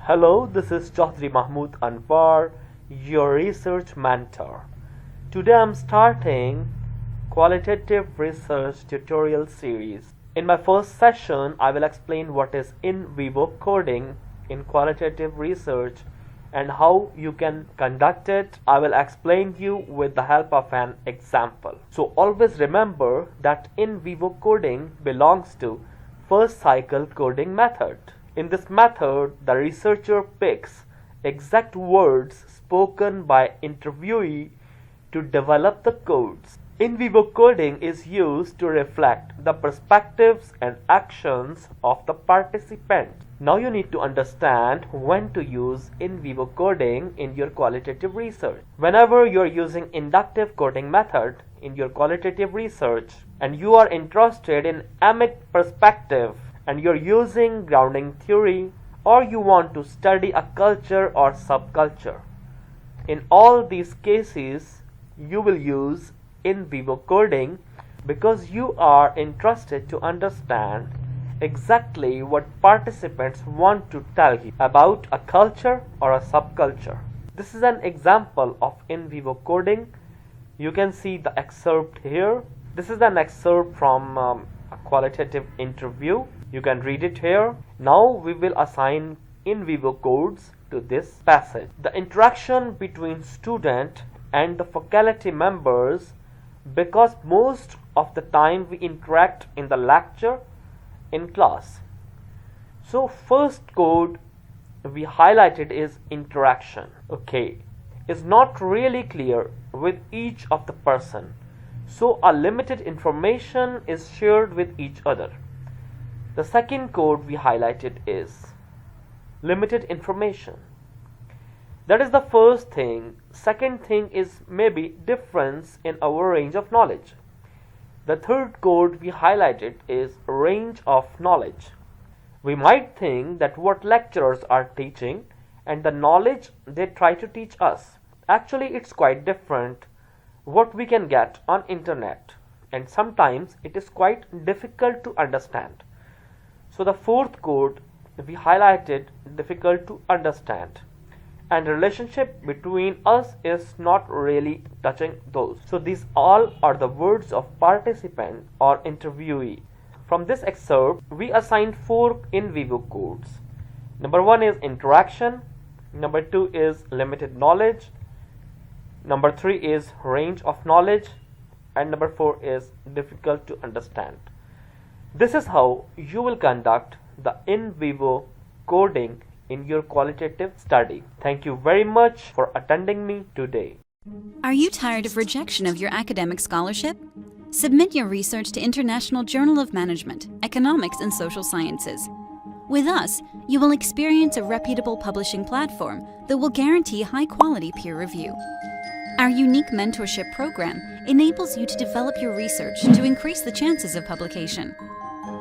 Hello, this is Chaudhry Mahmood Anwar, your research mentor. Today I'm starting Qualitative Research Tutorial Series. In my first session, I will explain what is in vivo coding in qualitative research and how you can conduct it. I will explain you with the help of an example. So always remember that in vivo coding belongs to first cycle coding method. In this method, the researcher picks exact words spoken by interviewee to develop the codes. In vivo coding is used to reflect the perspectives and actions of the participant. Now you need to understand when to use in vivo coding in your qualitative research. Whenever you are using inductive coding method in your qualitative research and you are interested in emic perspective and you're using grounding theory, or you want to study a culture or subculture. In all these cases, you will use in vivo coding because you are interested to understand exactly what participants want to tell you about a culture or a subculture. This is an example of in vivo coding. You can see the excerpt here. This is an excerpt from a qualitative interview. You can read it here. Now we will assign in vivo codes to this passage. The interaction between student and the faculty members, because most of the time we interact in the lecture in class. So first code we highlighted is interaction. Okay, it's not really clear with each of the person. So a limited information is shared with each other. The second code we highlighted is limited information. That is the first thing. Second thing is maybe difference in our range of knowledge. The third code we highlighted is range of knowledge. We might think that what lecturers are teaching and the knowledge they try to teach us. Actually, it's quite different what we can get on internet, and sometimes it is quite difficult to understand. So the fourth code we highlighted difficult to understand, and relationship between us is not really touching those. So these all are the words of participant or interviewee. From this excerpt we assigned 4 in vivo codes. Number 1 is interaction, number 2 is limited knowledge, number 3 is range of knowledge, and number 4 is difficult to understand. This is how you will conduct the in vivo coding in your qualitative study. Thank you very much for attending me today. Are you tired of rejection of your academic scholarship? Submit your research to International Journal of Management, Economics and Social Sciences. With us, you will experience a reputable publishing platform that will guarantee high-quality peer review. Our unique mentorship program enables you to develop your research to increase the chances of publication.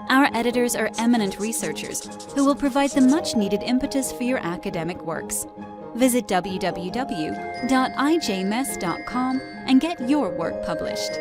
Our editors are eminent researchers who will provide the much-needed impetus for your academic works. Visit www.ijmes.com and get your work published.